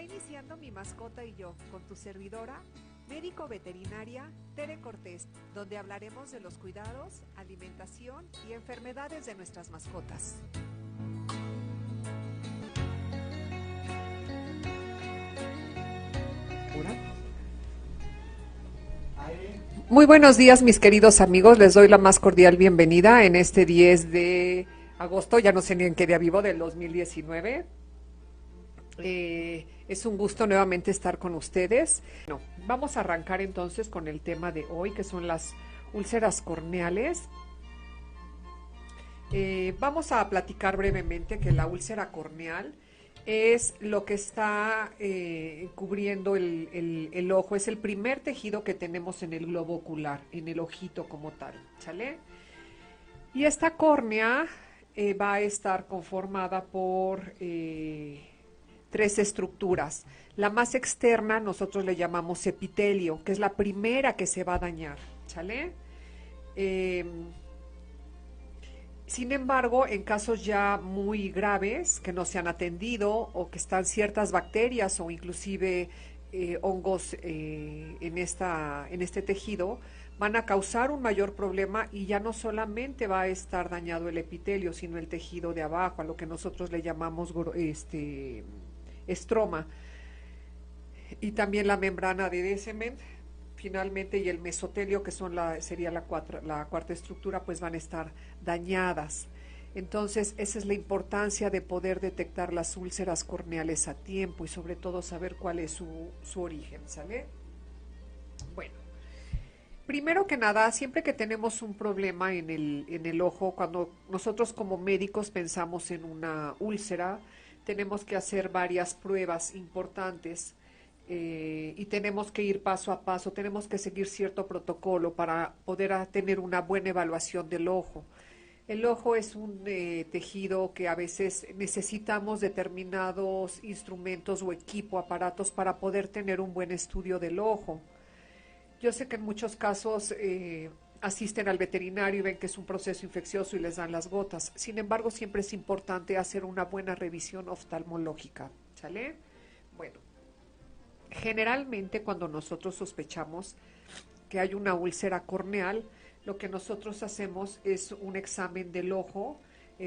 Está iniciando Mi Mascota y Yo con tu servidora, médico veterinaria Tere Cortés, donde hablaremos de los cuidados, alimentación y enfermedades de nuestras mascotas. Muy buenos días, mis queridos amigos. Les doy la más cordial bienvenida en este 10 de agosto, ya no sé ni en qué día vivo, del 2019. Es un gusto nuevamente estar con ustedes. Bueno, vamos a arrancar entonces con el tema de hoy, que son las úlceras corneales. Vamos a platicar brevemente que la úlcera corneal es lo que está cubriendo el ojo. Es el primer tejido que tenemos en el globo ocular, en el ojito como tal, ¿sale? Y esta córnea va a estar conformada por tres estructuras. La más externa nosotros le llamamos epitelio, que es la primera que se va a dañar, ¿sale? Sin embargo, en casos ya muy graves que no se han atendido o que están ciertas bacterias o inclusive hongos en este tejido, van a causar un mayor problema y ya no solamente va a estar dañado el epitelio, sino el tejido de abajo, a lo que nosotros le llamamos estroma, y también la membrana de Descemet, finalmente, y el mesotelio, que sería la cuarta estructura, pues van a estar dañadas. Entonces, esa es la importancia de poder detectar las úlceras corneales a tiempo y sobre todo saber cuál es su origen, ¿sale? Bueno, primero que nada, siempre que tenemos un problema en el ojo, cuando nosotros como médicos pensamos en una úlcera, tenemos que hacer varias pruebas importantes. Y tenemos que ir paso a paso, tenemos que seguir cierto protocolo para poder tener una buena evaluación del ojo. El ojo es un tejido que a veces necesitamos determinados instrumentos o equipo, aparatos para poder tener un buen estudio del ojo. Yo sé que en muchos casos asisten al veterinario y ven que es un proceso infeccioso y les dan las gotas. Sin embargo, siempre es importante hacer una buena revisión oftalmológica, ¿sale? Bueno. Generalmente cuando nosotros sospechamos que hay una úlcera corneal, lo que nosotros hacemos es un examen del ojo.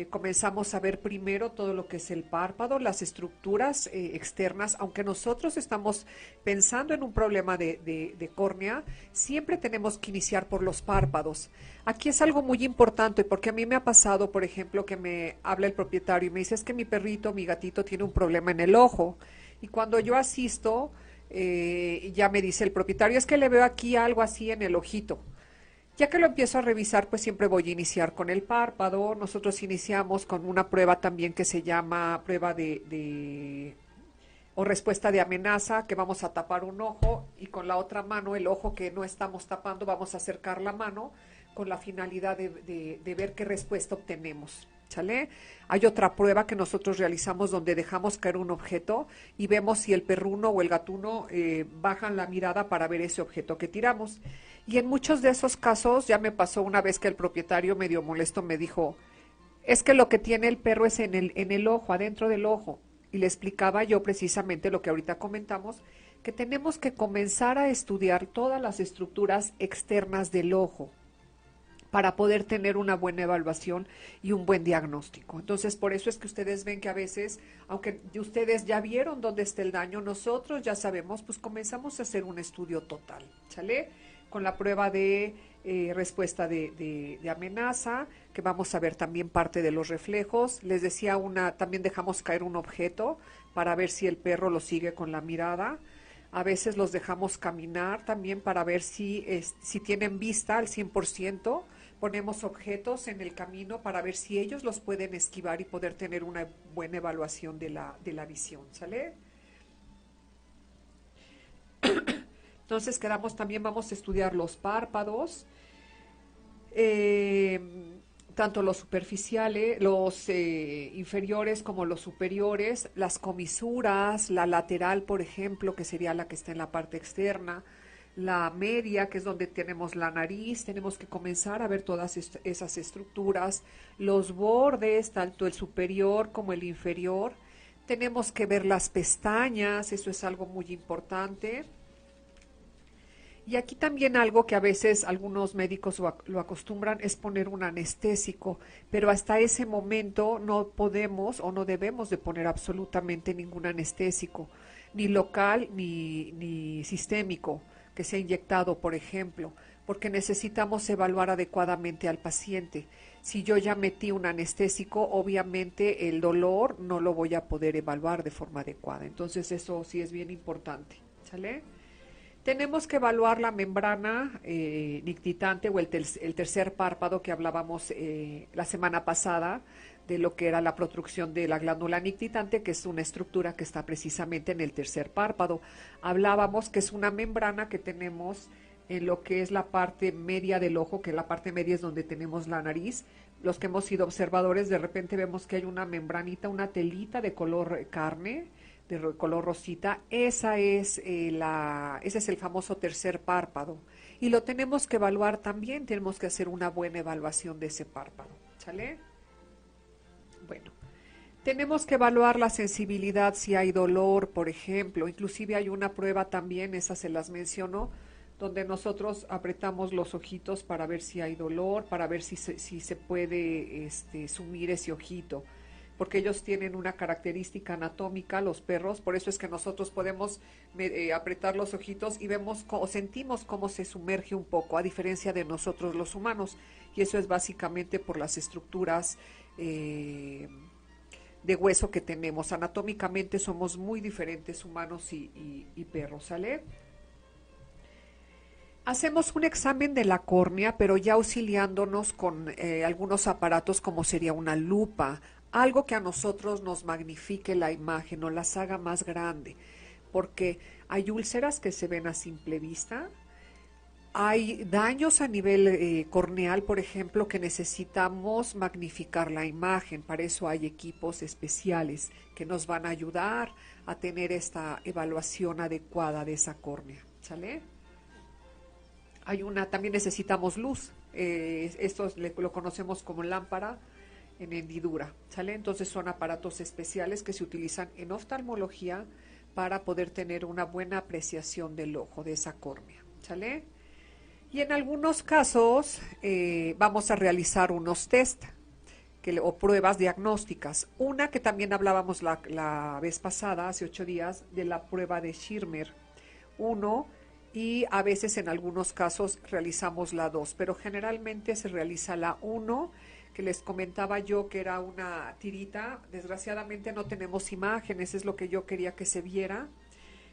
Comenzamos a ver primero todo lo que es el párpado, las estructuras externas. Aunque nosotros estamos pensando en un problema de córnea, siempre tenemos que iniciar por los párpados. Aquí es algo muy importante porque a mí me ha pasado, por ejemplo, que me habla el propietario y me dice, es que mi perrito, mi gatito tiene un problema en el ojo. Y cuando yo asisto, ya me dice el propietario, es que le veo aquí algo así en el ojito. Ya que lo empiezo a revisar, pues siempre voy a iniciar con el párpado. Nosotros iniciamos con una prueba también que se llama prueba o respuesta de amenaza, que vamos a tapar un ojo y con la otra mano, el ojo que no estamos tapando, vamos a acercar la mano con la finalidad de ver qué respuesta obtenemos. ¿Sale? Hay otra prueba que nosotros realizamos donde dejamos caer un objeto y vemos si el perruno o el gatuno bajan la mirada para ver ese objeto que tiramos. Y en muchos de esos casos, ya me pasó una vez que el propietario medio molesto me dijo, es que lo que tiene el perro es en el ojo, adentro del ojo. Y le explicaba yo precisamente lo que ahorita comentamos, que tenemos que comenzar a estudiar todas las estructuras externas del ojo para poder tener una buena evaluación y un buen diagnóstico. Entonces, por eso es que ustedes ven que a veces, aunque ustedes ya vieron dónde está el daño, nosotros ya sabemos, pues comenzamos a hacer un estudio total, ¿sale? Con la prueba de respuesta de amenaza, que vamos a ver también parte de los reflejos. Les decía también dejamos caer un objeto para ver si el perro lo sigue con la mirada. A veces los dejamos caminar también para ver si tienen vista al 100%. Ponemos objetos en el camino para ver si ellos los pueden esquivar y poder tener una buena evaluación de la visión, ¿sale? Entonces también vamos a estudiar los párpados, tanto los superficiales, los inferiores como los superiores, las comisuras, la lateral, por ejemplo, que sería la que está en la parte externa, la media, que es donde tenemos la nariz. Tenemos que comenzar a ver todas esas estructuras, los bordes, tanto el superior como el inferior. Tenemos que ver las pestañas, eso es algo muy importante. Y aquí también algo que a veces algunos médicos lo acostumbran es poner un anestésico, pero hasta ese momento no podemos o no debemos de poner absolutamente ningún anestésico, ni local ni sistémico, que sea inyectado, por ejemplo, porque necesitamos evaluar adecuadamente al paciente. Si yo ya metí un anestésico, obviamente el dolor no lo voy a poder evaluar de forma adecuada. Entonces eso sí es bien importante, ¿sale? Tenemos que evaluar la membrana nictitante o el tercer párpado que hablábamos la semana pasada de lo que era la protrucción de la glándula nictitante, que es una estructura que está precisamente en el tercer párpado. Hablábamos que es una membrana que tenemos en lo que es la parte media del ojo, que la parte media es donde tenemos la nariz. Los que hemos sido observadores, de repente vemos que hay una membranita, una telita de color carne, de color rosita. Ese es el famoso tercer párpado. Y lo tenemos que evaluar también, tenemos que hacer una buena evaluación de ese párpado. ¿Sale? Bueno, tenemos que evaluar la sensibilidad, si hay dolor, por ejemplo. Inclusive hay una prueba también, esa se las menciono, donde nosotros apretamos los ojitos para ver si hay dolor, para ver si se puede sumir ese ojito, porque ellos tienen una característica anatómica, los perros, por eso es que nosotros podemos apretar los ojitos y vemos o sentimos cómo se sumerge un poco, a diferencia de nosotros los humanos, y eso es básicamente por las estructuras de hueso que tenemos. Anatómicamente somos muy diferentes humanos y perros, ¿sale? Hacemos un examen de la córnea, pero ya auxiliándonos con algunos aparatos como sería una lupa, algo que a nosotros nos magnifique la imagen o las haga más grande, porque hay úlceras que se ven a simple vista, hay daños a nivel corneal, por ejemplo, que necesitamos magnificar la imagen. Para eso hay equipos especiales que nos van a ayudar a tener esta evaluación adecuada de esa córnea, ¿sale? También necesitamos luz. Esto lo conocemos como lámpara en hendidura, ¿sale? Entonces son aparatos especiales que se utilizan en oftalmología para poder tener una buena apreciación del ojo, de esa córnea, ¿sale? Y en algunos casos vamos a realizar unos test o pruebas diagnósticas. Una que también hablábamos la vez pasada, hace 8 días, de la prueba de Schirmer 1, y a veces en algunos casos realizamos la 2, pero generalmente se realiza la 1, que les comentaba yo que era una tirita. Desgraciadamente no tenemos imágenes, es lo que yo quería que se viera.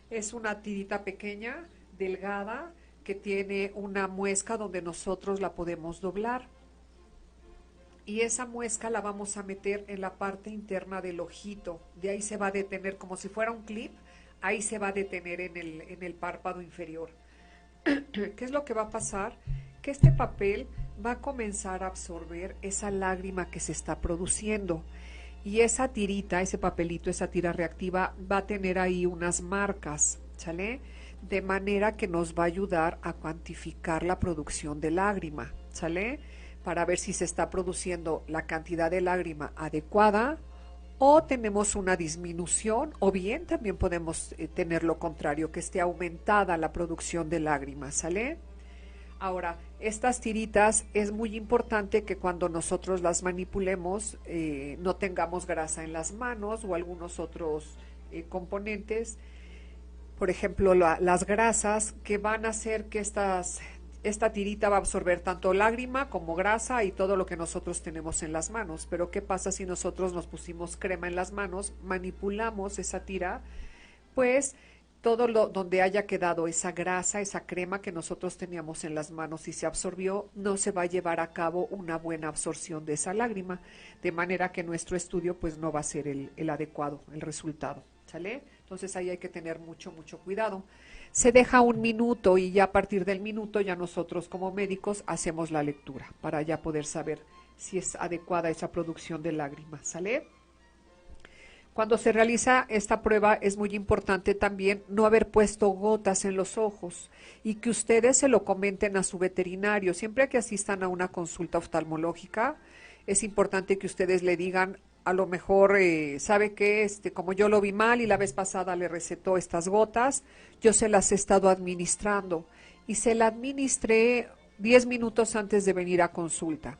Es una tirita pequeña, delgada, que tiene una muesca donde nosotros la podemos doblar. Y esa muesca la vamos a meter en la parte interna del ojito. De ahí se va a detener como si fuera un clip. Ahí se va a detener en el párpado inferior. ¿Qué es lo que va a pasar? Que este papel va a comenzar a absorber esa lágrima que se está produciendo. Y esa tirita, ese papelito, esa tira reactiva va a tener ahí unas marcas, ¿sale? De manera que nos va a ayudar a cuantificar la producción de lágrima, ¿sale? Para ver si se está produciendo la cantidad de lágrima adecuada o tenemos una disminución, o bien también podemos tener lo contrario, que esté aumentada la producción de lágrimas, ¿sale? Ahora, estas tiritas es muy importante que cuando nosotros las manipulemos no tengamos grasa en las manos o algunos otros componentes. Por ejemplo, las grasas que van a hacer que esta tirita va a absorber tanto lágrima como grasa y todo lo que nosotros tenemos en las manos. Pero ¿qué pasa si nosotros nos pusimos crema en las manos, manipulamos esa tira? Pues donde haya quedado esa grasa, esa crema que nosotros teníamos en las manos y se absorbió, no se va a llevar a cabo una buena absorción de esa lágrima, de manera que nuestro estudio pues no va a ser el adecuado, el resultado, ¿sale? Entonces ahí hay que tener mucho cuidado. Se deja 1 minuto y ya a partir del minuto ya nosotros como médicos hacemos la lectura para ya poder saber si es adecuada esa producción de lágrimas, ¿sale? Cuando se realiza esta prueba es muy importante también no haber puesto gotas en los ojos y que ustedes se lo comenten a su veterinario. Siempre que asistan a una consulta oftalmológica, es importante que ustedes le digan a lo mejor sabe que como yo lo vi mal y la vez pasada le recetó estas gotas, yo se las he estado administrando y se la administré 10 minutos antes de venir a consulta.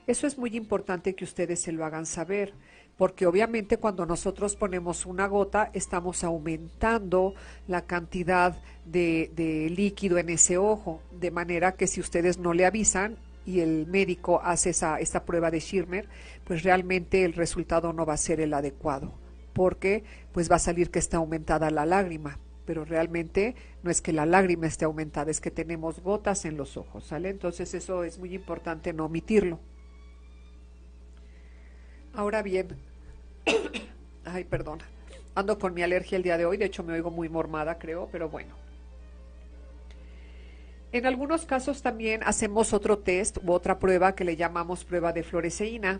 Eso es muy importante que ustedes se lo hagan saber, porque obviamente cuando nosotros ponemos una gota estamos aumentando la cantidad de líquido en ese ojo, de manera que si ustedes no le avisan y el médico hace esta prueba de Schirmer, pues realmente el resultado no va a ser el adecuado, porque pues va a salir que está aumentada la lágrima, pero realmente no es que la lágrima esté aumentada, es que tenemos gotas en los ojos, ¿sale? Entonces eso es muy importante no omitirlo. Ahora bien, ay, perdona, ando con mi alergia el día de hoy, de hecho me oigo muy mormada, creo, pero bueno. En algunos casos también hacemos otro test u otra prueba que le llamamos prueba de fluoresceína.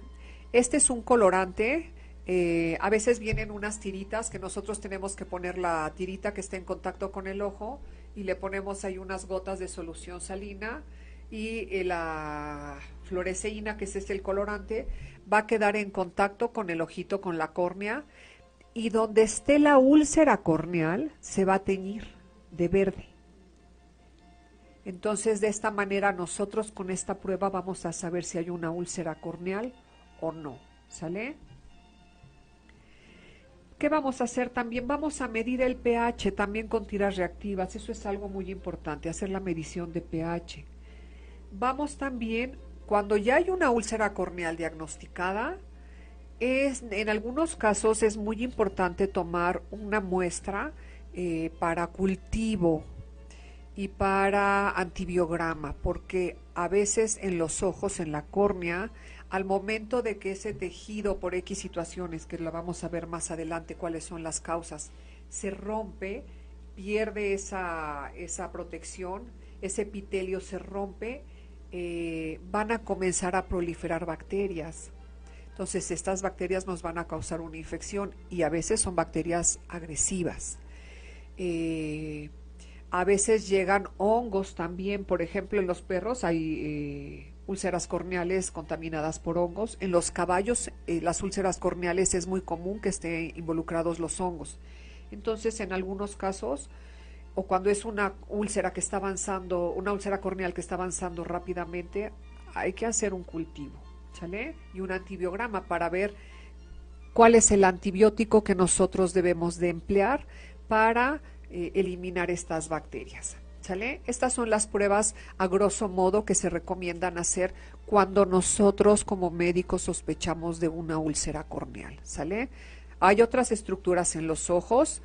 Este es un colorante, a veces vienen unas tiritas que nosotros tenemos que poner la tirita que esté en contacto con el ojo y le ponemos ahí unas gotas de solución salina y la fluoresceína, que es el colorante, va a quedar en contacto con el ojito, con la córnea, y donde esté la úlcera corneal se va a teñir de verde. Entonces, de esta manera nosotros con esta prueba vamos a saber si hay una úlcera corneal o no, ¿sale? ¿Qué vamos a hacer también? Vamos a medir el pH también con tiras reactivas, eso es algo muy importante, hacer la medición de pH. Vamos también, cuando ya hay una úlcera corneal diagnosticada, en algunos casos es muy importante tomar una muestra para cultivo y para antibiograma, porque a veces en los ojos, en la córnea, al momento de que ese tejido, por X situaciones, que lo vamos a ver más adelante cuáles son las causas, se rompe, pierde esa protección, ese epitelio se rompe, van a comenzar a proliferar bacterias. Entonces estas bacterias nos van a causar una infección y a veces son bacterias agresivas. A veces llegan hongos también, por ejemplo en los perros hay úlceras corneales contaminadas por hongos. En los caballos las úlceras corneales es muy común que estén involucrados los hongos. Entonces en algunos casos, o cuando es una úlcera que está avanzando, una úlcera corneal que está avanzando rápidamente, hay que hacer un cultivo, ¿sale? Y un antibiograma para ver cuál es el antibiótico que nosotros debemos de emplear para eliminar estas bacterias, ¿sale? Estas son las pruebas a grosso modo que se recomiendan hacer cuando nosotros como médicos sospechamos de una úlcera corneal, ¿sale? Hay otras estructuras en los ojos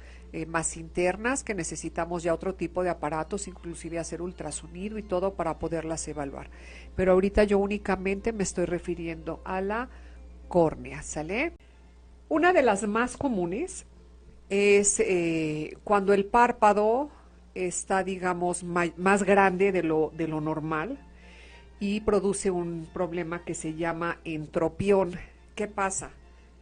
más internas que necesitamos ya otro tipo de aparatos, inclusive hacer ultrasonido y todo para poderlas evaluar. Pero ahorita yo únicamente me estoy refiriendo a la córnea, ¿sale? Una de las más comunes es cuando el párpado está, digamos, más grande de lo normal y produce un problema que se llama entropión. ¿Qué pasa?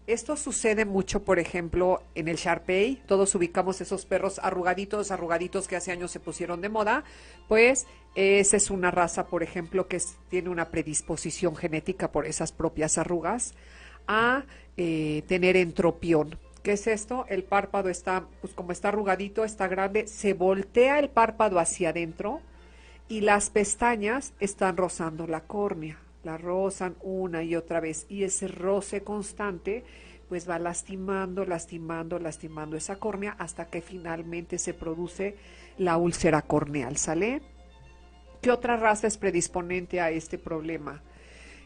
Esto sucede mucho, por ejemplo, en el Shar-Pei. Todos ubicamos esos perros arrugaditos, arrugaditos que hace años se pusieron de moda. Pues esa es una raza, por ejemplo, que tiene una predisposición genética por esas propias arrugas a tener entropión. ¿Qué es esto? El párpado está, pues como está arrugadito, está grande, se voltea el párpado hacia adentro y las pestañas están rozando la córnea. La rozan una y otra vez y ese roce constante pues va lastimando, lastimando, lastimando esa córnea hasta que finalmente se produce la úlcera corneal, ¿sale? ¿Qué otra raza es predisponente a este problema?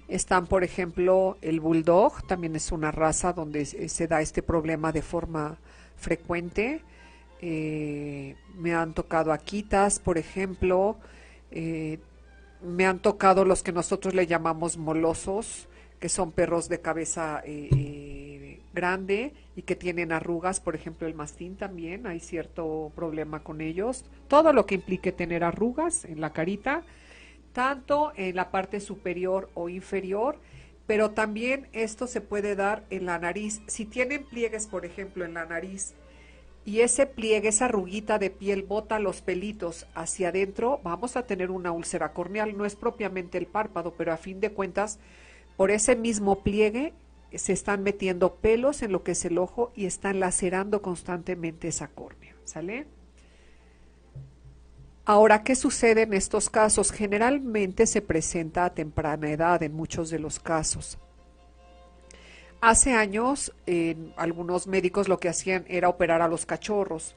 Están, por ejemplo, el bulldog, también es una raza donde se da este problema de forma frecuente. Me han tocado akitas, por ejemplo, me han tocado los que nosotros le llamamos molosos, que son perros de cabeza grande y que tienen arrugas, por ejemplo el mastín también, hay cierto problema con ellos. Todo lo que implique tener arrugas en la carita, tanto en la parte superior o inferior, pero también esto se puede dar en la nariz. Si tienen pliegues, por ejemplo, en la nariz, y ese pliegue, esa arruguita de piel bota los pelitos hacia adentro, vamos a tener una úlcera corneal. No es propiamente el párpado, pero a fin de cuentas, por ese mismo pliegue, se están metiendo pelos en lo que es el ojo y están lacerando constantemente esa córnea, ¿sale? Ahora, ¿qué sucede en estos casos? Generalmente se presenta a temprana edad en muchos de los casos. Hace años, algunos médicos lo que hacían era operar a los cachorros,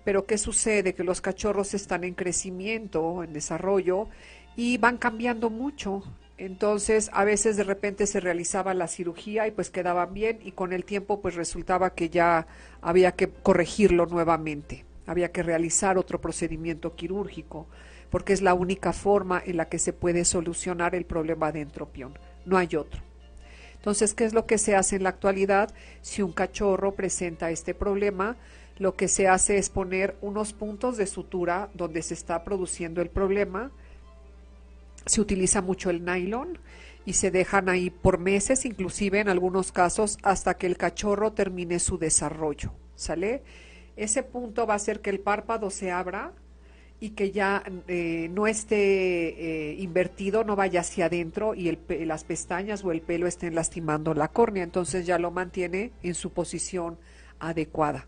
pero ¿qué sucede? Que los cachorros están en crecimiento, en desarrollo, y van cambiando mucho. Entonces, a veces de repente se realizaba la cirugía y pues quedaban bien, y con el tiempo pues resultaba que ya había que corregirlo nuevamente, había que realizar otro procedimiento quirúrgico, porque es la única forma en la que se puede solucionar el problema de entropión, no hay otro. Entonces, ¿qué es lo que se hace en la actualidad? Si un cachorro presenta este problema, lo que se hace es poner unos puntos de sutura donde se está produciendo el problema. Se utiliza mucho el nylon y se dejan ahí por meses, inclusive en algunos casos, hasta que el cachorro termine su desarrollo, ¿sale? Ese punto va a hacer que el párpado se abra y que ya no esté invertido, no vaya hacia adentro y las pestañas o el pelo estén lastimando la córnea, entonces ya lo mantiene en su posición adecuada.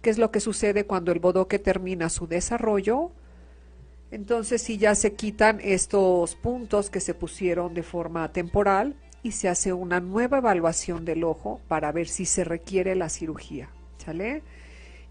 ¿Qué es lo que sucede cuando el bodoque termina su desarrollo? Entonces sí ya se quitan estos puntos que se pusieron de forma temporal y se hace una nueva evaluación del ojo para ver si se requiere la cirugía, ¿sale?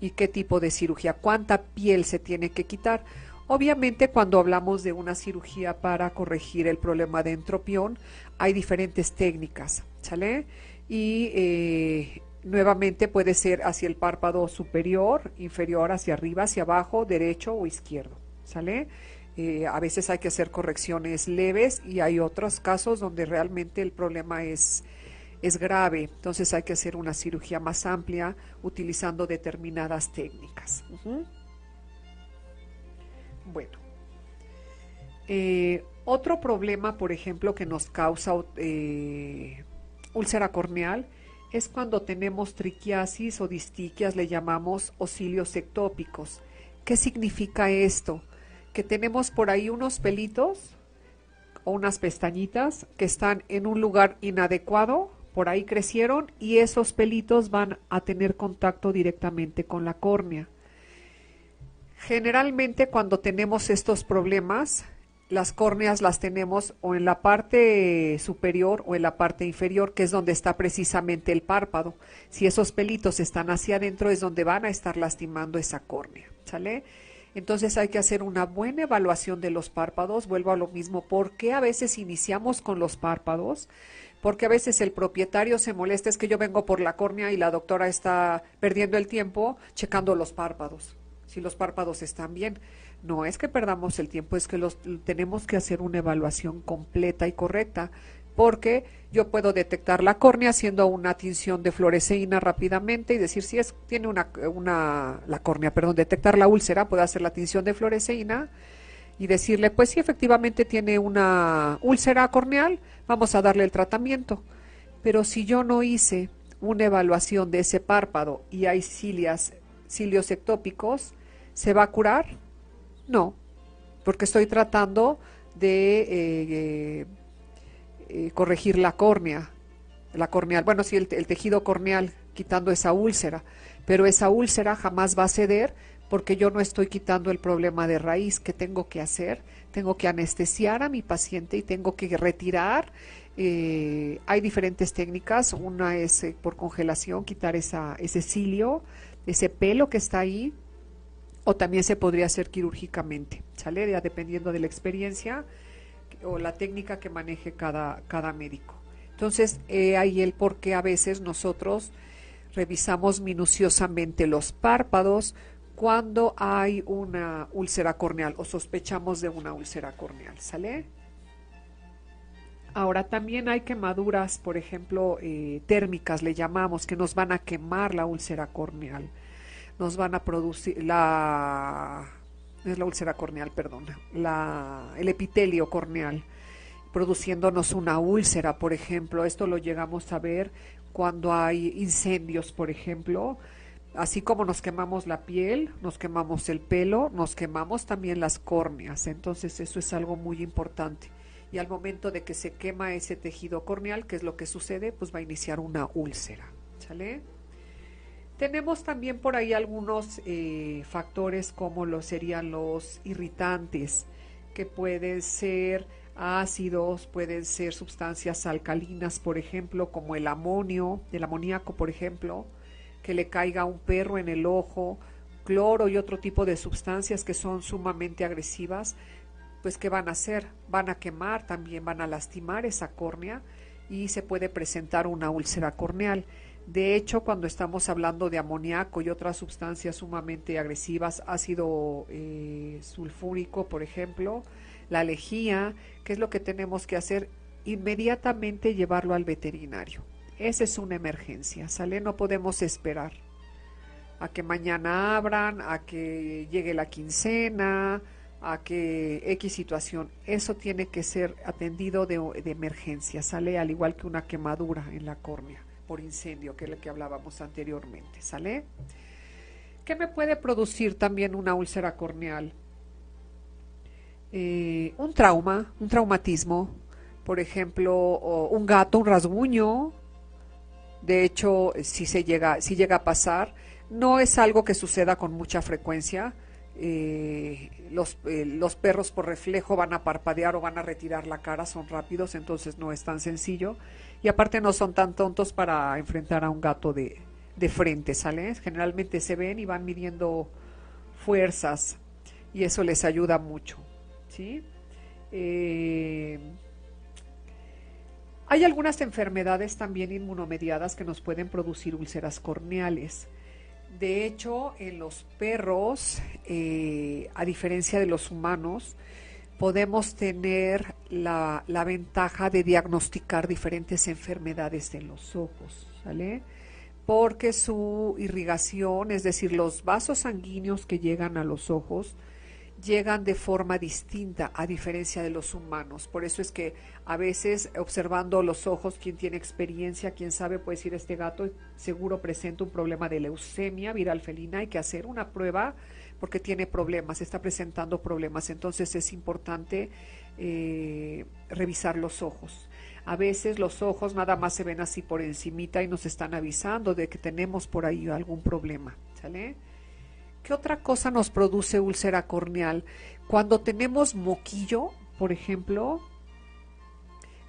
¿Y qué tipo de cirugía? ¿Cuánta piel se tiene que quitar? Obviamente, cuando hablamos de una cirugía para corregir el problema de entropión, hay diferentes técnicas, ¿sale? Y nuevamente puede ser hacia el párpado superior, inferior, hacia arriba, hacia abajo, derecho o izquierdo, ¿sale? A veces hay que hacer correcciones leves y hay otros casos donde realmente el problema es grave, entonces hay que hacer una cirugía más amplia utilizando determinadas técnicas. Bueno, otro problema, por ejemplo, que nos causa úlcera corneal es cuando tenemos triquiasis o distiquias, le llamamos o cilios ectópicos. ¿Qué significa esto? Que tenemos por ahí unos pelitos o unas pestañitas que están en un lugar inadecuado, por ahí crecieron y esos pelitos van a tener contacto directamente con la córnea. Generalmente cuando tenemos estos problemas, las córneas las tenemos o en la parte superior o en la parte inferior, que es donde está precisamente el párpado. Si esos pelitos están hacia adentro es donde van a estar lastimando esa córnea, ¿sale? Entonces hay que hacer una buena evaluación de los párpados. Vuelvo a lo mismo, ¿por qué a veces iniciamos con los párpados? Porque a veces el propietario se molesta, es que yo vengo por la córnea y la doctora está perdiendo el tiempo checando los párpados, si los párpados están bien. No es que perdamos el tiempo, es que tenemos que hacer una evaluación completa y correcta, porque yo puedo detectar la córnea haciendo una tinción de fluoresceína rápidamente y decir si tiene la córnea, perdón, detectar la úlcera, puedo hacer la tinción de fluoresceína y decirle, pues sí, efectivamente tiene una úlcera corneal, vamos a darle el tratamiento. Pero si yo no hice una evaluación de ese párpado y hay cilios ectópicos, ¿se va a curar? No, porque estoy tratando de corregir la córnea, corneal, bueno, sí, el tejido corneal, quitando esa úlcera, pero esa úlcera jamás va a ceder porque yo no estoy quitando el problema de raíz. ¿Qué tengo que hacer? Tengo que anestesiar a mi paciente y tengo que retirar. Hay diferentes técnicas, una es por congelación, quitar ese cilio, ese pelo que está ahí, o también se podría hacer quirúrgicamente, ¿sale? Ya dependiendo de la experiencia o la técnica que maneje cada médico. Entonces, hay el por qué a veces nosotros revisamos minuciosamente los párpados cuando hay una úlcera corneal o sospechamos de una úlcera corneal, ¿sale? Ahora también hay quemaduras, por ejemplo, térmicas le llamamos, que nos van a quemar la úlcera corneal, nos van a producir no es la úlcera corneal, perdón, el epitelio corneal, produciéndonos una úlcera, por ejemplo. Esto lo llegamos a ver cuando hay incendios, por ejemplo. Así como nos quemamos la piel, nos quemamos el pelo, nos quemamos también las córneas. Entonces eso es algo muy importante. y al momento de que se quema ese tejido corneal, ¿qué es lo que sucede? Pues va a iniciar una úlcera, ¿sale? Tenemos también por ahí algunos factores como lo serían los irritantes, que pueden ser ácidos, pueden ser sustancias alcalinas, por ejemplo, como el amonio, el amoníaco, por ejemplo, que le caiga a un perro en el ojo, cloro y otro tipo de sustancias que son sumamente agresivas, pues ¿qué van a hacer? Van a quemar, también van a lastimar esa córnea y se puede presentar una úlcera corneal. De hecho, cuando estamos hablando de amoníaco y otras sustancias sumamente agresivas, ácido sulfúrico, por ejemplo, la lejía, ¿qué es lo que tenemos que hacer? Inmediatamente llevarlo al veterinario. Esa es una emergencia, ¿sale? No podemos esperar a que mañana abran, a que llegue la quincena, a que X situación. Eso tiene que ser atendido de emergencia, ¿sale? Al igual que una quemadura en la córnea por incendio, que es lo que hablábamos anteriormente, ¿sale? ¿Qué me puede producir también una úlcera corneal? Un trauma, un traumatismo, por ejemplo, un gato, un rasguño. De hecho, si llega a pasar, no es algo que suceda con mucha frecuencia. Los perros por reflejo van a parpadear o van a retirar la cara, son rápidos, entonces no es tan sencillo. Y aparte no son tan tontos para enfrentar a un gato de frente, ¿sale? Generalmente se ven y van midiendo fuerzas y eso les ayuda mucho, ¿sí? Hay algunas enfermedades también inmunomediadas que nos pueden producir úlceras corneales. De hecho, en los perros, a diferencia de los humanos, podemos tener la ventaja de diagnosticar diferentes enfermedades en los ojos, ¿sale? Porque su irrigación, es decir, los vasos sanguíneos que llegan a los ojos, llegan de forma distinta a diferencia de los humanos. Por eso es que a veces observando los ojos, quien tiene experiencia, quien sabe, puede decir, este gato seguro presenta un problema de leucemia viral felina, hay que hacer una prueba porque tiene problemas, está presentando problemas. Entonces es importante revisar los ojos. A veces los ojos nada más se ven así por encimita y nos están avisando de que tenemos por ahí algún problema, ¿sale? ¿Qué otra cosa nos produce úlcera corneal? Cuando tenemos moquillo, por ejemplo,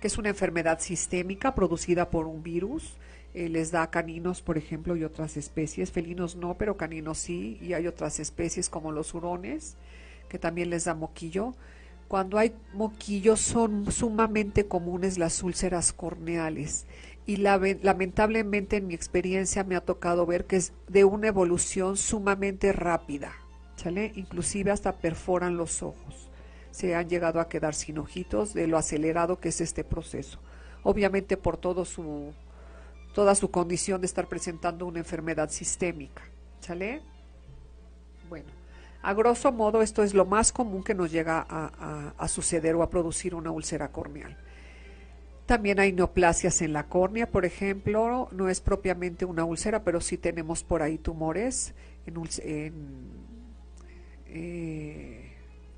que es una enfermedad sistémica producida por un virus, les da a caninos, por ejemplo, y otras especies, felinos no, pero caninos sí, y hay otras especies como los hurones, que también les da moquillo. Cuando hay moquillo son sumamente comunes las úlceras corneales y lamentablemente en mi experiencia me ha tocado ver que es de una evolución sumamente rápida, ¿sale? Inclusive hasta perforan los ojos, se han llegado a quedar sin ojitos de lo acelerado que es este proceso, obviamente por toda su condición de estar presentando una enfermedad sistémica, ¿sale? Bueno, a grosso modo esto es lo más común que nos llega a suceder o a producir una úlcera corneal. También hay neoplasias en la córnea, por ejemplo, no es propiamente una úlcera, pero sí tenemos por ahí tumores en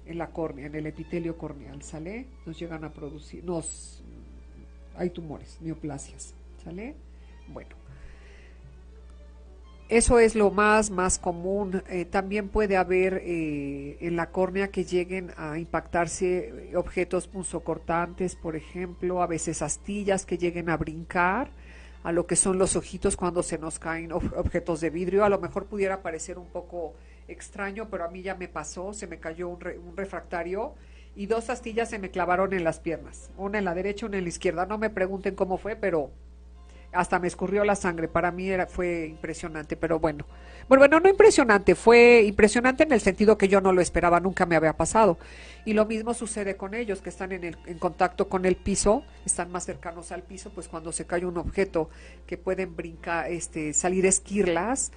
la córnea, en el epitelio corneal, ¿sale? Nos llegan a producir, hay tumores, neoplasias, ¿sale? Bueno, eso es lo más común. También puede haber en la córnea que lleguen a impactarse objetos punzocortantes, por ejemplo, a veces astillas que lleguen a brincar a lo que son los ojitos cuando se nos caen objetos de vidrio. A lo mejor pudiera parecer un poco extraño, pero a mí ya me pasó, se me cayó un refractario y 2 astillas se me clavaron en las piernas, una en la derecha, una en la izquierda. No me pregunten cómo fue, pero hasta me escurrió la sangre. Para mí fue impresionante, pero bueno, no impresionante, fue impresionante en el sentido que yo no lo esperaba, nunca me había pasado. Y lo mismo sucede con ellos, que están en contacto con el piso, están más cercanos al piso, pues cuando se cae un objeto que pueden brincar, salir esquirlas,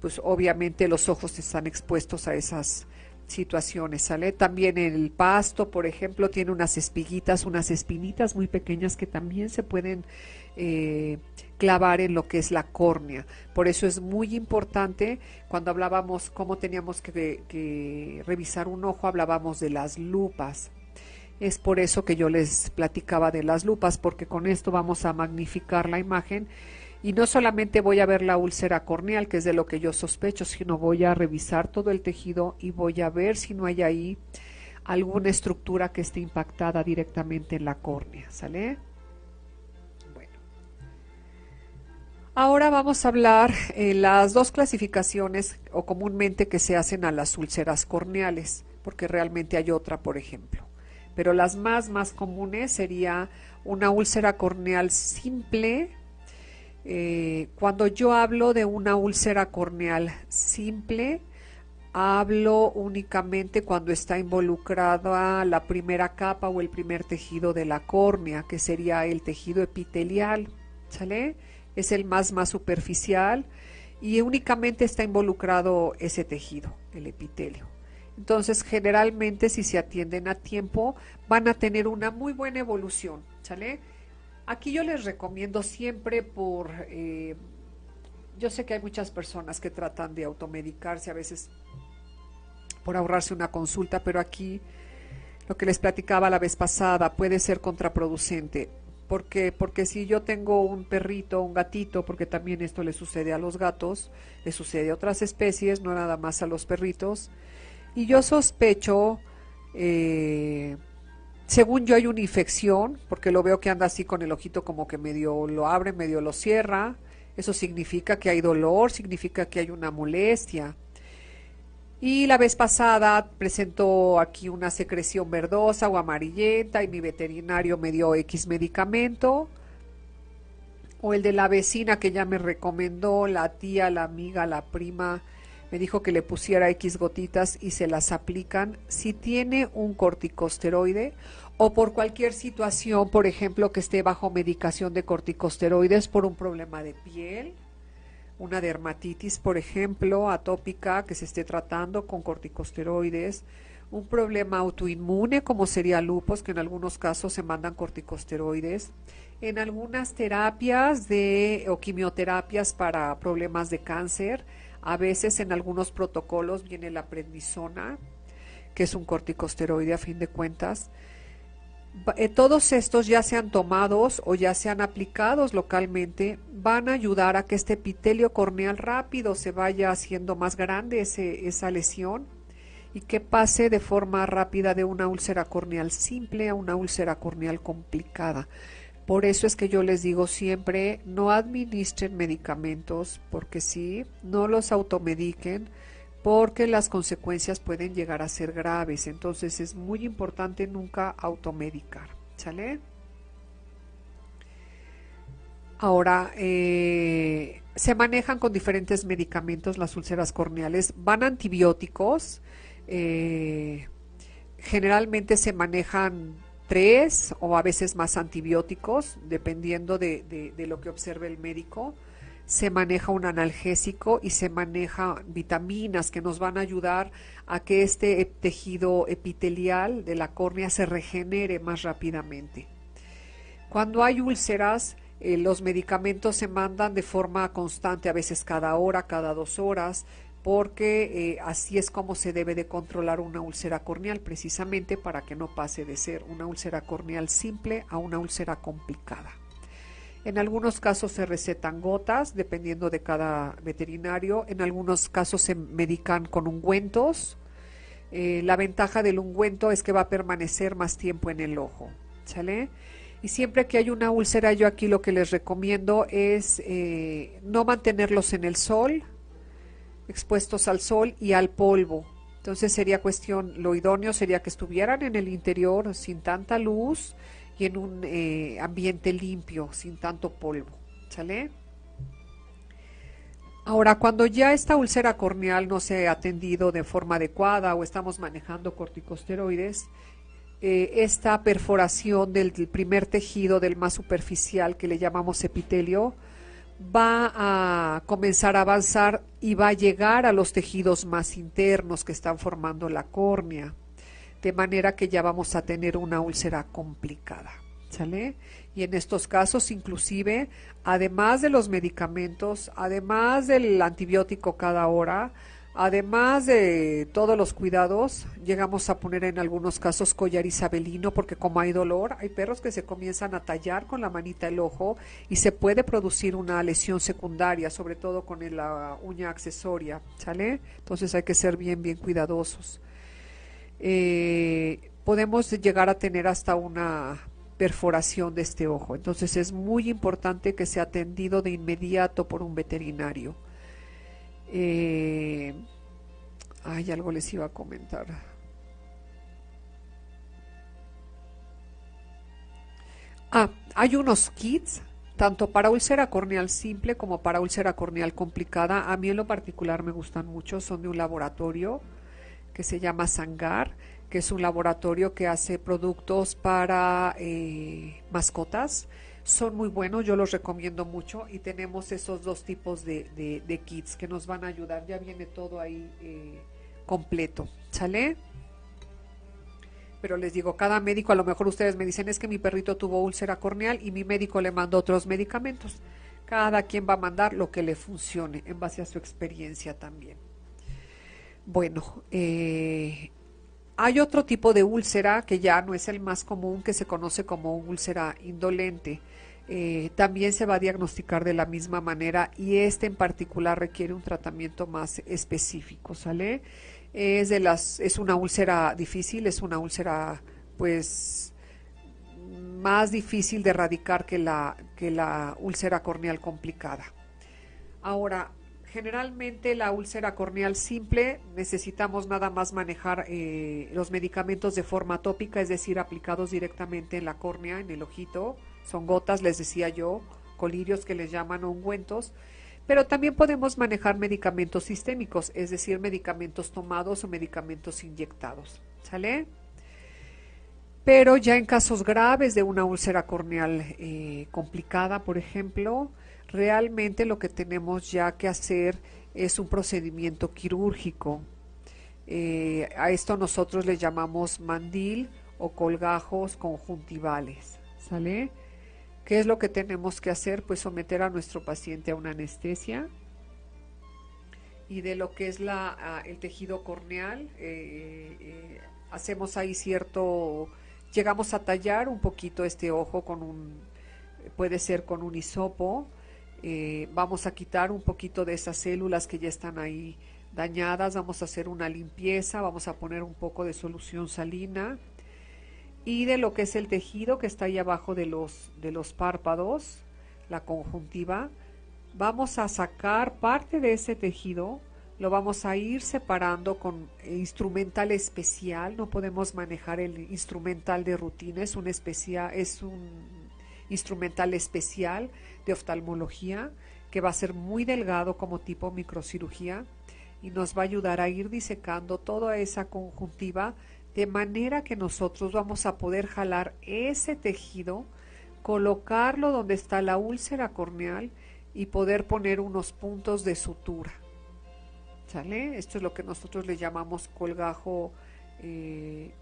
pues obviamente los ojos están expuestos a esas situaciones, ¿sale? También el pasto, por ejemplo, tiene unas espiguitas, unas espinitas muy pequeñas que también se pueden clavar en lo que es la córnea. Por eso es muy importante, cuando hablábamos cómo teníamos que revisar un ojo, hablábamos de las lupas. Es por eso que yo les platicaba de las lupas, porque con esto vamos a magnificar la imagen y no solamente voy a ver la úlcera corneal, que es de lo que yo sospecho, sino voy a revisar todo el tejido y voy a ver si no hay ahí alguna estructura que esté impactada directamente en la córnea, ¿sale? Bueno. Ahora vamos a hablar las dos clasificaciones o comúnmente que se hacen a las úlceras corneales, porque realmente hay otra, por ejemplo. Pero las más comunes sería una úlcera corneal simple. Cuando yo hablo de una úlcera corneal simple, hablo únicamente cuando está involucrada la primera capa o el primer tejido de la córnea, que sería el tejido epitelial, ¿sale? Es el más superficial y únicamente está involucrado ese tejido, el epitelio. Entonces, generalmente, si se atienden a tiempo, van a tener una muy buena evolución, ¿sale? Aquí yo les recomiendo siempre yo sé que hay muchas personas que tratan de automedicarse a veces por ahorrarse una consulta, pero aquí lo que les platicaba la vez pasada puede ser contraproducente. Porque si yo tengo un perrito, un gatito, porque también esto le sucede a los gatos, le sucede a otras especies, no nada más a los perritos, y yo sospecho, según yo hay una infección, porque lo veo que anda así con el ojito como que medio lo abre, medio lo cierra, eso significa que hay dolor, significa que hay una molestia. Y la vez pasada presentó aquí una secreción verdosa o amarillenta y mi veterinario me dio X medicamento. O el de la vecina que ya me recomendó, la tía, la amiga, la prima, me dijo que le pusiera X gotitas y se las aplican si tiene un corticosteroide o por cualquier situación, por ejemplo, que esté bajo medicación de corticosteroides por un problema de piel, una dermatitis, por ejemplo, atópica que se esté tratando con corticosteroides, un problema autoinmune como sería lupus, que en algunos casos se mandan corticosteroides, en algunas terapias o quimioterapias para problemas de cáncer, a veces en algunos protocolos viene la prednisona, que es un corticosteroide a fin de cuentas. Todos estos, ya sean tomados o ya sean aplicados localmente, van a ayudar a que este epitelio corneal rápido se vaya haciendo más grande esa lesión y que pase de forma rápida de una úlcera corneal simple a una úlcera corneal complicada. Por eso es que yo les digo siempre, no administren medicamentos, porque sí, no los automediquen, porque las consecuencias pueden llegar a ser graves. Entonces es muy importante nunca automedicar, ¿sale? Ahora, se manejan con diferentes medicamentos las úlceras corneales, van antibióticos, generalmente se manejan 3 o a veces más antibióticos, dependiendo de lo que observe el médico. Se maneja un analgésico y se maneja vitaminas que nos van a ayudar a que este tejido epitelial de la córnea se regenere más rápidamente. Cuando hay úlceras, los medicamentos se mandan de forma constante, a veces cada hora, cada 2 horas, porque así es como se debe de controlar una úlcera corneal, precisamente para que no pase de ser una úlcera corneal simple a una úlcera complicada. En algunos casos se recetan gotas, dependiendo de cada veterinario. En algunos casos se medican con ungüentos. La ventaja del ungüento es que va a permanecer más tiempo en el ojo, ¿sale? Y siempre que hay una úlcera, yo aquí lo que les recomiendo es no mantenerlos en el sol, expuestos al sol y al polvo. Entonces sería lo idóneo sería que estuvieran en el interior sin tanta luz y en un ambiente limpio, sin tanto polvo, ¿sale? Ahora, cuando ya esta úlcera corneal no se ha atendido de forma adecuada o estamos manejando corticosteroides, esta perforación del primer tejido, del más superficial, que le llamamos epitelio, va a comenzar a avanzar y va a llegar a los tejidos más internos que están formando la córnea, de manera que ya vamos a tener una úlcera complicada, ¿sale? Y en estos casos, inclusive, además de los medicamentos, además del antibiótico cada hora, Además de todos los cuidados, llegamos a poner en algunos casos collar isabelino porque como hay dolor, hay perros que se comienzan a tallar con la manita el ojo y se puede producir una lesión secundaria, sobre todo con la uña accesoria, ¿sale? Entonces hay que ser bien, bien cuidadosos. Podemos llegar a tener hasta una perforación de este ojo, entonces es muy importante que sea atendido de inmediato por un veterinario. Eh, algo les iba a comentar. Hay unos kits, tanto para úlcera corneal simple como para úlcera corneal complicada. A mí en lo particular me gustan mucho, son de un laboratorio que se llama Sangar, que es un laboratorio que hace productos para mascotas. Son muy buenos, yo los recomiendo mucho y tenemos esos dos tipos de kits que nos van a ayudar. Ya viene todo ahí completo, ¿sale? Pero les digo, cada médico, a lo mejor ustedes me dicen, es que mi perrito tuvo úlcera corneal y mi médico le mandó otros medicamentos. Cada quien va a mandar lo que le funcione en base a su experiencia también. Bueno, hay otro tipo de úlcera que ya no es el más común, que se conoce como úlcera indolente. También se va a diagnosticar de la misma manera y este en particular requiere un tratamiento más específico, ¿sale? Es una úlcera difícil, es una úlcera pues más difícil de erradicar que la úlcera corneal complicada. Ahora, generalmente la úlcera corneal simple necesitamos nada más manejar los medicamentos de forma tópica, es decir, aplicados directamente en la córnea, en el ojito. Son gotas, les decía yo, colirios que les llaman ungüentos. Pero también podemos manejar medicamentos sistémicos, es decir, medicamentos tomados o medicamentos inyectados. ¿Sale? Pero ya en casos graves de una úlcera corneal complicada, por ejemplo, realmente lo que tenemos ya que hacer es un procedimiento quirúrgico. A esto nosotros le llamamos mandil o colgajos conjuntivales, ¿sale? ¿Qué es lo que tenemos que hacer? Pues someter a nuestro paciente a una anestesia y de lo que es el tejido corneal, hacemos ahí llegamos a tallar un poquito este ojo puede ser con un hisopo. Vamos a quitar un poquito de esas células que ya están ahí dañadas, vamos a hacer una limpieza, vamos a poner un poco de solución salina y de lo que es el tejido que está ahí abajo de los párpados, la conjuntiva, vamos a sacar parte de ese tejido, lo vamos a ir separando con instrumental especial. No podemos manejar el instrumental de rutina, es un instrumental especial de oftalmología que va a ser muy delgado como tipo microcirugía y nos va a ayudar a ir disecando toda esa conjuntiva de manera que nosotros vamos a poder jalar ese tejido, colocarlo donde está la úlcera corneal y poder poner unos puntos de sutura. ¿Sale? Esto es lo que nosotros le llamamos colgajo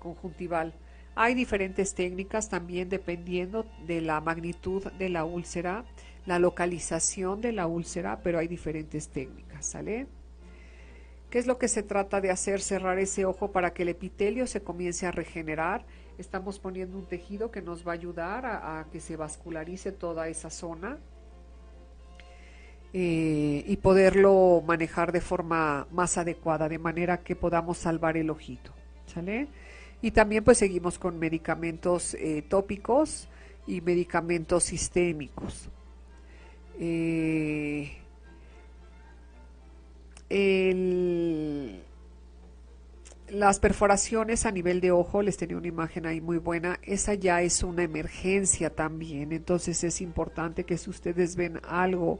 conjuntival. Hay diferentes técnicas también dependiendo de la magnitud de la úlcera, la localización de la úlcera, pero hay diferentes técnicas, ¿sale? ¿Qué es lo que se trata de hacer? Cerrar ese ojo para que el epitelio se comience a regenerar. Estamos poniendo un tejido que nos va a ayudar a que se vascularice toda esa zona y poderlo manejar de forma más adecuada, de manera que podamos salvar el ojito, ¿sale? Y también pues seguimos con medicamentos tópicos y medicamentos sistémicos. Las perforaciones a nivel de ojo, les tenía una imagen ahí muy buena, esa ya es una emergencia también, entonces es importante que si ustedes ven algo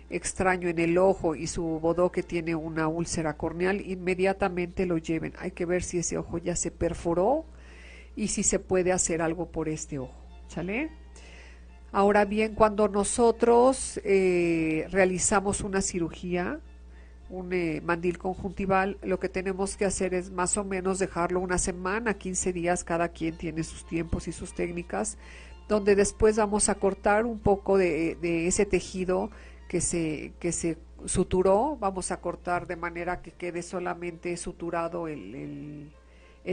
extraño en el ojo y su bodoque tiene una úlcera corneal, inmediatamente lo lleven. Hay que ver si ese ojo ya se perforó y si se puede hacer algo por este ojo, ¿sale? Ahora bien, cuando nosotros realizamos una cirugía, un mandil conjuntival, lo que tenemos que hacer es más o menos dejarlo una semana, 15 días, cada quien tiene sus tiempos y sus técnicas, donde después vamos a cortar un poco de ese tejido que se suturó, vamos a cortar de manera que quede solamente suturado el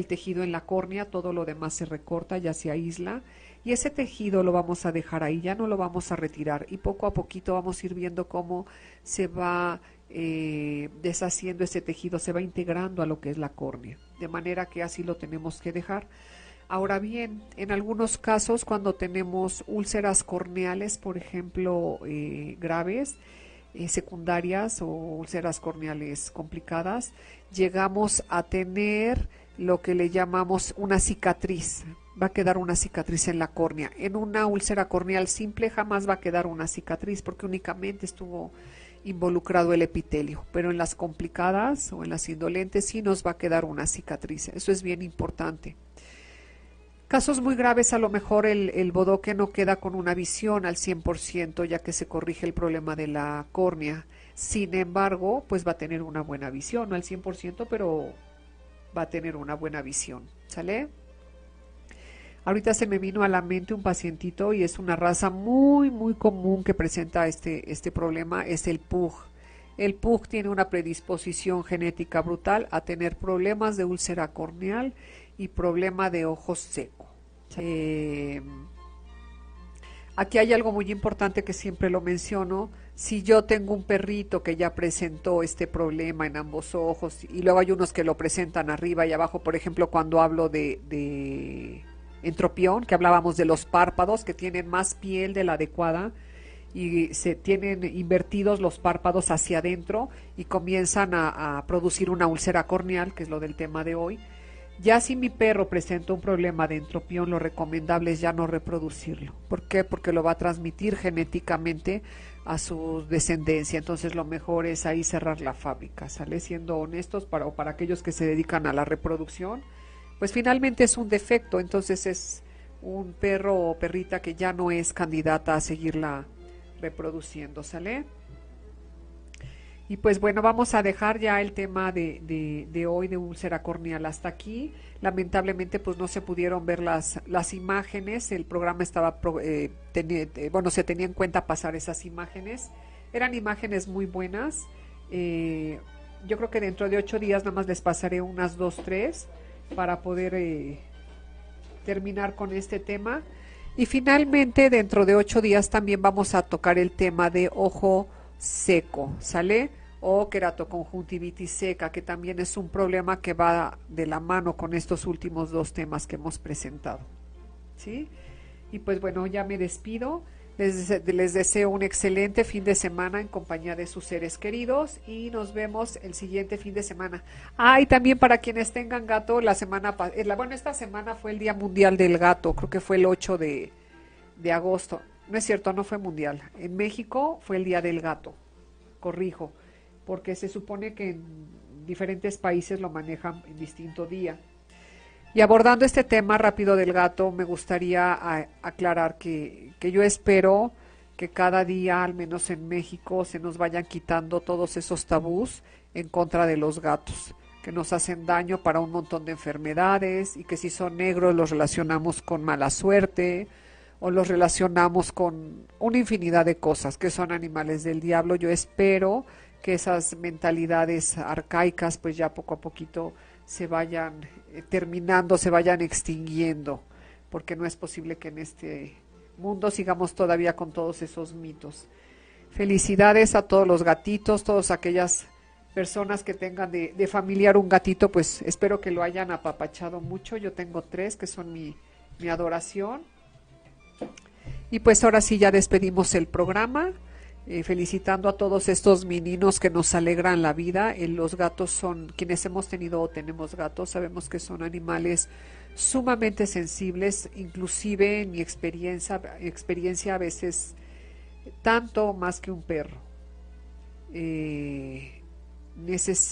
tejido en la córnea, todo lo demás se recorta, ya se aísla, y ese tejido lo vamos a dejar ahí, ya no lo vamos a retirar, y poco a poquito vamos a ir viendo cómo se va deshaciendo ese tejido, se va integrando a lo que es la córnea, de manera que así lo tenemos que dejar. Ahora bien, en algunos casos cuando tenemos úlceras corneales, por ejemplo, graves, secundarias o úlceras corneales complicadas, llegamos a tener lo que le llamamos una cicatriz. Va a quedar una cicatriz en la córnea. En una úlcera corneal simple jamás va a quedar una cicatriz porque únicamente estuvo involucrado el epitelio, pero en las complicadas o en las indolentes sí nos va a quedar una cicatriz. Eso es bien importante. Casos muy graves, a lo mejor el bodoque no queda con una visión al 100%, ya que se corrige el problema de la córnea. Sin embargo, pues va a tener una buena visión, no al 100%, pero va a tener una buena visión. ¿Sale? Ahorita se me vino a la mente un pacientito y es una raza muy, muy común que presenta este problema, es el pug. El pug tiene una predisposición genética brutal a tener problemas de úlcera corneal y problema de ojo seco. Aquí hay algo muy importante que siempre lo menciono. Si yo tengo un perrito que ya presentó este problema en ambos ojos y luego hay unos que lo presentan arriba y abajo, por ejemplo, cuando hablo de entropión, que hablábamos de los párpados que tienen más piel de la adecuada y se tienen invertidos los párpados hacia adentro y comienzan a producir una úlcera corneal, que es lo del tema de hoy. Ya si mi perro presenta un problema de entropión, lo recomendable es ya no reproducirlo. ¿Por qué? Porque lo va a transmitir genéticamente a su descendencia. Entonces lo mejor es ahí cerrar la fábrica, ¿sale? Siendo honestos, para aquellos que se dedican a la reproducción, pues finalmente es un defecto, entonces es un perro o perrita que ya no es candidata a seguirla reproduciendo, ¿sale? Y pues bueno, vamos a dejar ya el tema de hoy de úlcera corneal hasta aquí. Lamentablemente pues no se pudieron ver las imágenes, el programa estaba, se tenía en cuenta pasar esas imágenes. Eran imágenes muy buenas. Yo creo que dentro de 8 días nada más les pasaré unas 2, 3 para poder terminar con este tema. Y finalmente dentro de 8 días también vamos a tocar el tema de ojo seco, ¿sale? O queratoconjuntivitis seca, que también es un problema que va de la mano con estos últimos 2 temas que hemos presentado, ¿sí? Y pues bueno, ya me despido, les deseo un excelente fin de semana en compañía de sus seres queridos y nos vemos el siguiente fin de semana. Y también para quienes tengan gato, esta semana fue el Día Mundial del Gato, creo que fue el 8 de agosto. No es cierto, no fue mundial. En México fue el Día del Gato, corrijo, porque se supone que en diferentes países lo manejan en distinto día. Y abordando este tema rápido del gato, me gustaría aclarar que yo espero que cada día, al menos en México, se nos vayan quitando todos esos tabús en contra de los gatos, que nos hacen daño para un montón de enfermedades y que si son negros los relacionamos con mala suerte, o los relacionamos con una infinidad de cosas que son animales del diablo. Yo espero que esas mentalidades arcaicas pues ya poco a poquito se vayan terminando, se vayan extinguiendo, porque no es posible que en este mundo sigamos todavía con todos esos mitos. Felicidades a todos los gatitos, todas aquellas personas que tengan de familiar un gatito, pues espero que lo hayan apapachado mucho. Yo tengo 3 que son mi adoración. Y pues ahora sí ya despedimos el programa, felicitando a todos estos meninos que nos alegran la vida. Los gatos son, quienes hemos tenido o tenemos gatos, sabemos que son animales sumamente sensibles, inclusive en mi experiencia a veces tanto más que un perro.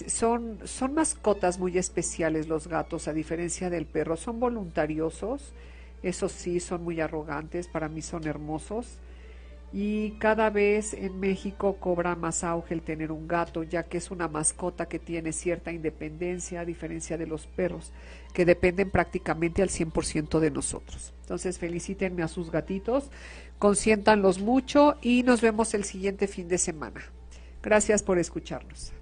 Son mascotas muy especiales los gatos, a diferencia del perro, son voluntariosos. Eso sí, son muy arrogantes, para mí son hermosos y cada vez en México cobra más auge el tener un gato, ya que es una mascota que tiene cierta independencia a diferencia de los perros, que dependen prácticamente al 100% de nosotros. Entonces felicítenme a sus gatitos, consiéntanlos mucho y nos vemos el siguiente fin de semana. Gracias por escucharnos.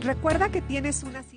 Recuerda que tienes una cita.